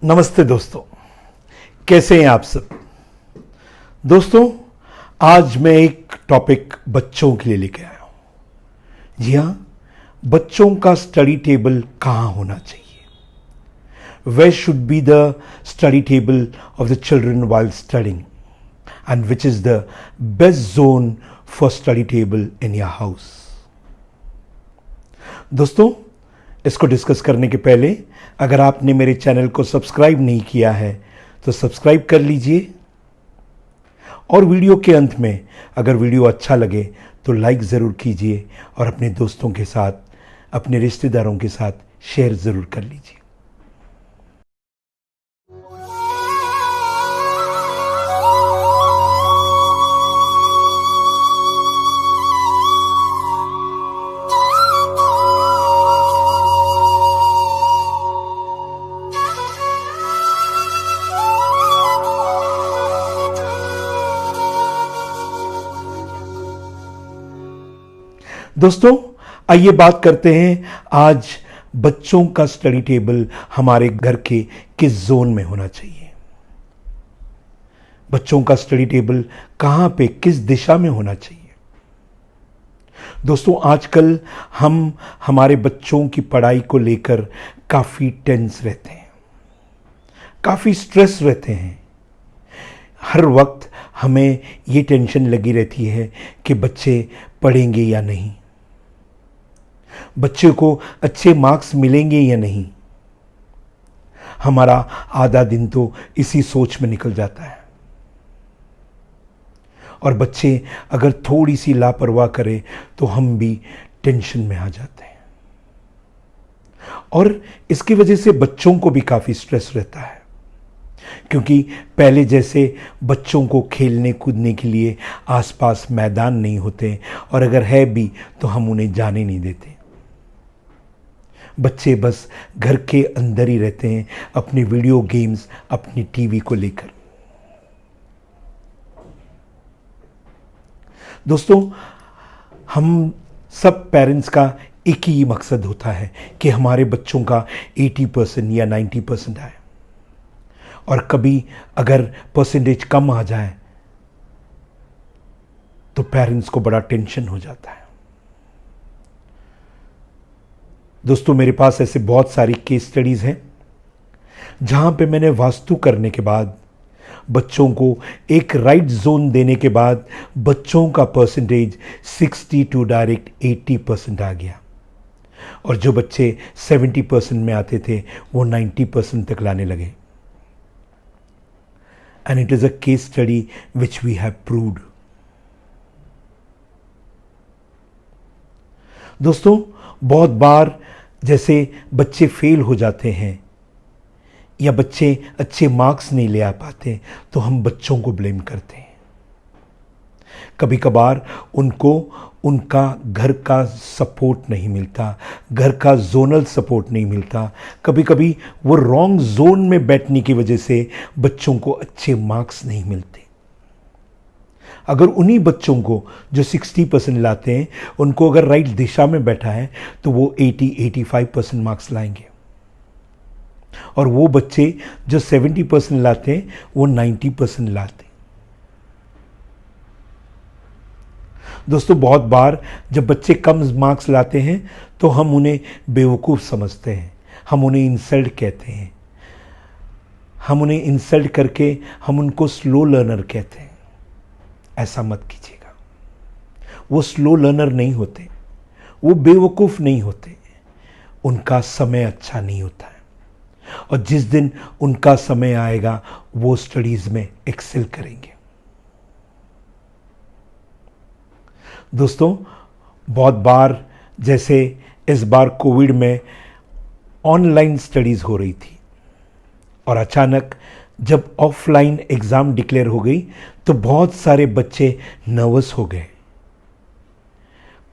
नमस्ते दोस्तों, कैसे हैं आप सब। दोस्तों, आज मैं एक टॉपिक बच्चों के लिए लेके आया हूं। जी हाँ, बच्चों का स्टडी टेबल कहाँ होना चाहिए। Where should be the study table of the children while studying and which is the best zone for study table in your house. दोस्तों, इसको डिस्कस करने के पहले अगर आपने मेरे चैनल को सब्सक्राइब नहीं किया है तो सब्सक्राइब कर लीजिए, और वीडियो के अंत में अगर वीडियो अच्छा लगे तो लाइक ज़रूर कीजिए और अपने दोस्तों के साथ, अपने रिश्तेदारों के साथ शेयर ज़रूर कर लीजिए। दोस्तों, आइए बात करते हैं आज बच्चों का स्टडी टेबल हमारे घर के किस जोन में होना चाहिए। बच्चों का स्टडी टेबल कहां पे, किस दिशा में होना चाहिए। दोस्तों, आजकल हम हमारे बच्चों की पढ़ाई को लेकर काफ़ी टेंस रहते हैं, काफ़ी स्ट्रेस रहते हैं। हर वक्त हमें ये टेंशन लगी रहती है कि बच्चे पढ़ेंगे या नहीं, बच्चे को अच्छे मार्क्स मिलेंगे या नहीं। हमारा आधा दिन तो इसी सोच में निकल जाता है, और बच्चे अगर थोड़ी सी लापरवाह करें तो हम भी टेंशन में आ जाते हैं, और इसकी वजह से बच्चों को भी काफ़ी स्ट्रेस रहता है, क्योंकि पहले जैसे बच्चों को खेलने कूदने के लिए आसपास मैदान नहीं होते, और अगर है भी तो हम उन्हें जाने नहीं देते। बच्चे बस घर के अंदर ही रहते हैं, अपनी वीडियो गेम्स, अपनी टीवी को लेकर। दोस्तों, हम सब पेरेंट्स का एक ही मकसद होता है कि हमारे बच्चों का 80% या 90% आए, और कभी अगर परसेंटेज कम आ जाए तो पेरेंट्स को बड़ा टेंशन हो जाता है। दोस्तों, मेरे पास ऐसे बहुत सारी केस स्टडीज़ हैं जहां पे मैंने वास्तु करने के बाद, बच्चों को एक राइट जोन देने के बाद बच्चों का परसेंटेज 60 टू डायरेक्ट 80% आ गया, और जो बच्चे 70% में आते थे वो 90% तक लाने लगे। And it is a case study which we have proved. दोस्तों, बहुत बार जैसे बच्चे फेल हो जाते हैं या बच्चे अच्छे मार्क्स नहीं ले आ पाते तो हम बच्चों को ब्लेम करते हैं। कभी कभार उनको उनका घर का सपोर्ट नहीं मिलता, घर का जोनल सपोर्ट नहीं मिलता। कभी कभी वो रॉन्ग जोन में बैठने की वजह से बच्चों को अच्छे मार्क्स नहीं मिलते। अगर उन्हीं बच्चों को जो 60% लाते हैं, उनको अगर राइट दिशा में बैठा है तो वो 80-85% मार्क्स लाएंगे, और वो बच्चे जो 70% लाते हैं वो 90% लाते हैं। दोस्तों, बहुत बार जब बच्चे कम मार्क्स लाते हैं तो हम उन्हें बेवकूफ़ समझते हैं, हम उन्हें इंसल्ट कहते हैं, हम उन्हें इंसल्ट करके हम उनको स्लो लर्नर कहते हैं। ऐसा मत कीजिएगा। वो स्लो लर्नर नहीं होते, वो बेवकूफ़ नहीं होते, उनका समय अच्छा नहीं होता है, और जिस दिन उनका समय आएगा वो स्टडीज़ में एक्सेल करेंगे। दोस्तों, बहुत बार जैसे इस बार कोविड में ऑनलाइन स्टडीज़ हो रही थी, और अचानक जब ऑफलाइन एग्ज़ाम डिक्लेयर हो गई तो बहुत सारे बच्चे नर्वस हो गए,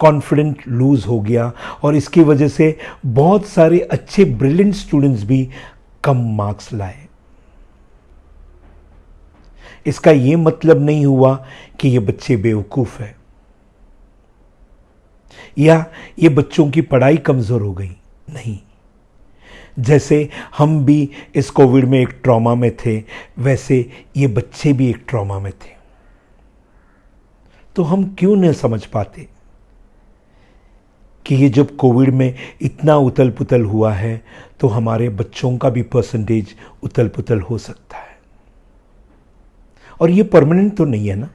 कॉन्फिडेंट लूज़ हो गया, और इसकी वजह से बहुत सारे अच्छे ब्रिलियंट स्टूडेंट्स भी कम मार्क्स लाए। इसका ये मतलब नहीं हुआ कि ये बच्चे बेवकूफ़ हैं या ये बच्चों की पढ़ाई कमज़ोर हो गई, नहीं। जैसे हम भी इस कोविड में एक ट्रॉमा में थे, वैसे ये बच्चे भी एक ट्रॉमा में थे। तो हम क्यों नहीं समझ पाते कि ये जब कोविड में इतना उथल पुथल हुआ है तो हमारे बच्चों का भी परसेंटेज उथल पुथल हो सकता है। और ये परमानेंट तो नहीं है ना।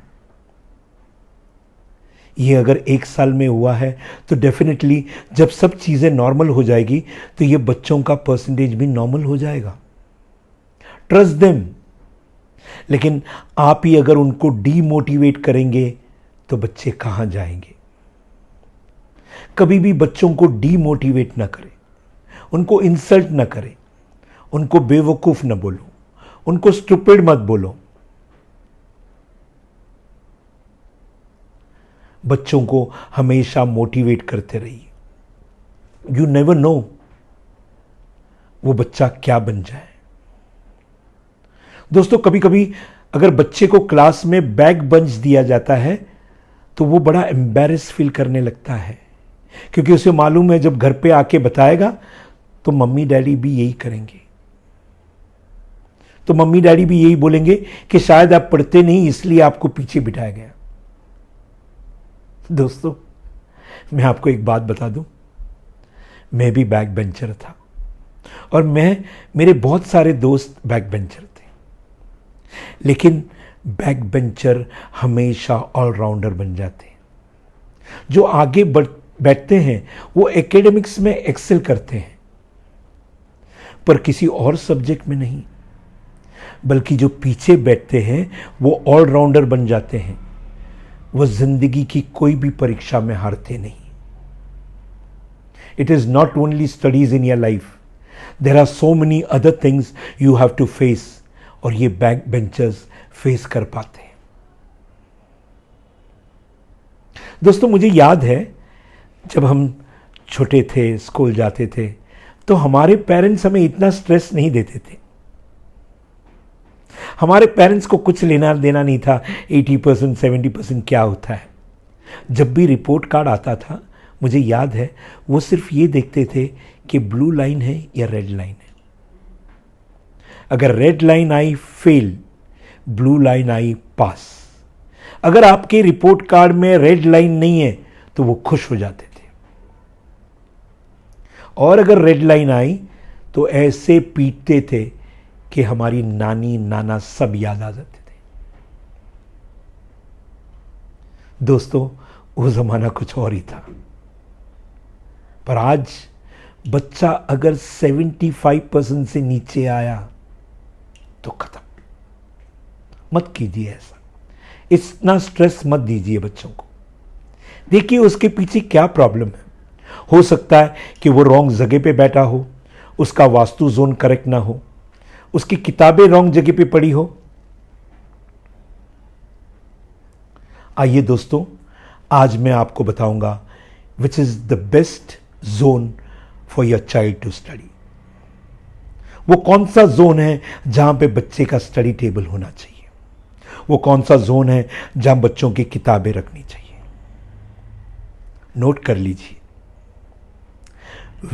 ये अगर 1 साल में हुआ है तो डेफिनेटली जब सब चीज़ें नॉर्मल हो जाएगी तो ये बच्चों का परसेंटेज भी नॉर्मल हो जाएगा। Trust them. लेकिन आप ही अगर उनको डीमोटिवेट करेंगे तो बच्चे कहाँ जाएंगे। कभी भी बच्चों को डीमोटिवेट ना करें, उनको इंसल्ट ना करें, उनको बेवकूफ ना बोलो, उनको स्टूपिड मत बोलो। बच्चों को हमेशा मोटिवेट करते रहिए। यू नेवर नो वो बच्चा क्या बन जाए। दोस्तों, कभी कभी अगर बच्चे को क्लास में बैक बेंच दिया जाता है तो वो बड़ा एम्बैरेस फील करने लगता है, क्योंकि उसे मालूम है जब घर पे आके बताएगा तो मम्मी डैडी भी यही करेंगे। तो मम्मी डैडी भी यही बोलेंगे कि शायद आप पढ़ते नहीं इसलिए आपको पीछे बिठाया गया। दोस्तों, मैं आपको एक बात बता दूं, मैं भी बैक बेंचर था और मेरे बहुत सारे दोस्त बैक बेंचर थे। लेकिन बैक बेंचर हमेशा ऑलराउंडर बन जाते हैं। जो आगे बैठते हैं वो एकेडमिक्स में एक्सेल करते हैं, पर किसी और सब्जेक्ट में नहीं। बल्कि जो पीछे बैठते हैं वो ऑलराउंडर बन जाते हैं। वो जिंदगी की कोई भी परीक्षा में हारते नहीं। It is not only studies in your life, there are so many other things you have to face, और ये बैक बेंचर्स फेस कर पाते हैं। दोस्तों, मुझे याद है जब हम छोटे थे, स्कूल जाते थे, तो हमारे पेरेंट्स हमें इतना स्ट्रेस नहीं देते थे। हमारे पेरेंट्स को कुछ लेना देना नहीं था 80% 70% क्या होता है। जब भी रिपोर्ट कार्ड आता था, मुझे याद है वो सिर्फ ये देखते थे कि ब्लू लाइन है या रेड लाइन है। अगर रेड लाइन आई फेल, ब्लू लाइन आई पास। अगर आपके रिपोर्ट कार्ड में रेड लाइन नहीं है तो वो खुश हो जाते थे, और अगर रेड लाइन आई तो ऐसे पीटते थे कि हमारी नानी नाना सब याद आ जाते थे। दोस्तों, वो जमाना कुछ और ही था। पर आज बच्चा अगर 75% से नीचे आया तो खत्म। मत कीजिए ऐसा, इतना स्ट्रेस मत दीजिए बच्चों को। देखिए उसके पीछे क्या प्रॉब्लम है। हो सकता है कि वो रॉन्ग जगह पे बैठा हो, उसका वास्तु जोन करेक्ट ना हो, उसकी किताबें रॉन्ग जगह पे पड़ी हो। आइए दोस्तों, आज मैं आपको बताऊंगा which is the best zone for your child to study. वो कौन सा जोन है जहां पे बच्चे का स्टडी टेबल होना चाहिए। वो कौन सा जोन है जहां बच्चों की किताबें रखनी चाहिए। नोट कर लीजिए,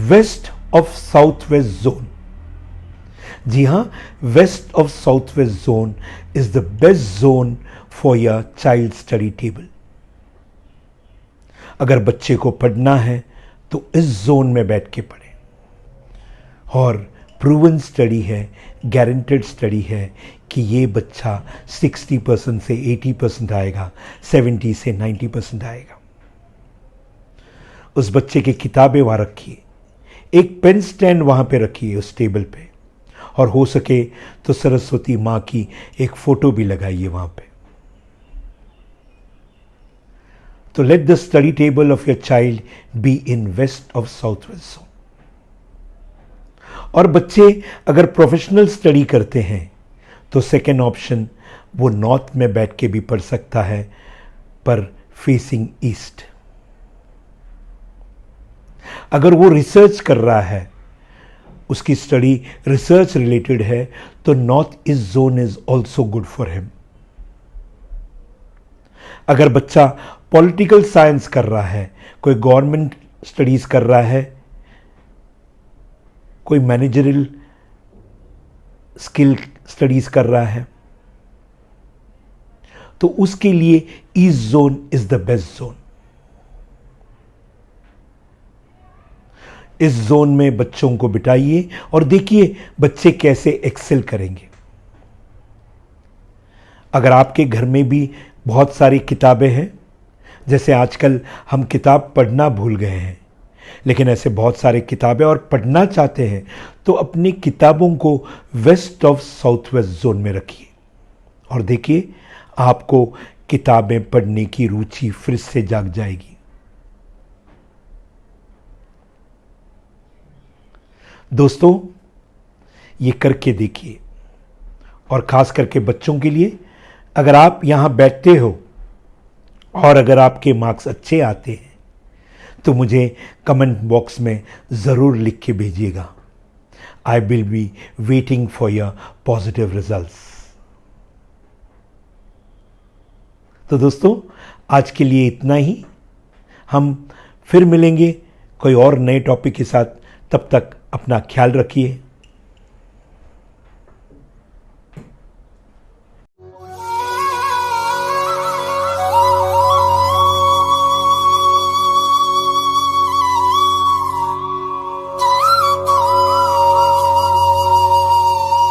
west of south west zone. जी हां, west of south west zone is the best zone for your child study table. अगर बच्चे को पढ़ना है तो इस जोन में बैठ के पढ़ें। और प्रूवन स्टडी है, गारंटेड स्टडी है कि ये बच्चा 60% से 80% आएगा, 70 से 90% आएगा। उस बच्चे की किताबें वहां रखिए, एक पेन स्टैंड वहां पे रखिए उस टेबल पे, और हो सके तो सरस्वती मां की एक फोटो भी लगाइए वहां पे। तो let the study table of your child be in west of south west zone. और बच्चे अगर प्रोफेशनल स्टडी करते हैं तो सेकेंड ऑप्शन, वो नॉर्थ में बैठ के भी पढ़ सकता है, पर फेसिंग ईस्ट। अगर वो रिसर्च कर रहा है, उसकी स्टडी रिसर्च रिलेटेड है, तो north east zone is also good for him. अगर बच्चा पॉलिटिकल साइंस कर रहा है, कोई गवर्नमेंट स्टडीज कर रहा है, कोई मैनेजरल स्किल स्टडीज कर रहा है, तो उसके लिए east zone is the best zone. इस जोन में बच्चों को बिठाइए और देखिए बच्चे कैसे एक्सेल करेंगे। अगर आपके घर में भी बहुत सारी किताबें हैं, जैसे आजकल हम किताब पढ़ना भूल गए हैं, लेकिन ऐसे बहुत सारे किताबें और पढ़ना चाहते हैं, तो अपनी किताबों को west of south west zone में रखिए और देखिए आपको किताबें पढ़ने की रुचि फिर से जाग जाएगी। दोस्तों, ये करके देखिए। और ख़ास करके बच्चों के लिए, अगर आप यहाँ बैठते हो और अगर आपके मार्क्स अच्छे आते हैं तो मुझे कमेंट बॉक्स में ज़रूर लिख के भेजिएगा। I will be waiting for your positive results. तो दोस्तों, आज के लिए इतना ही। हम फिर मिलेंगे कोई और नए टॉपिक के साथ। तब तक अपना ख्याल रखिए।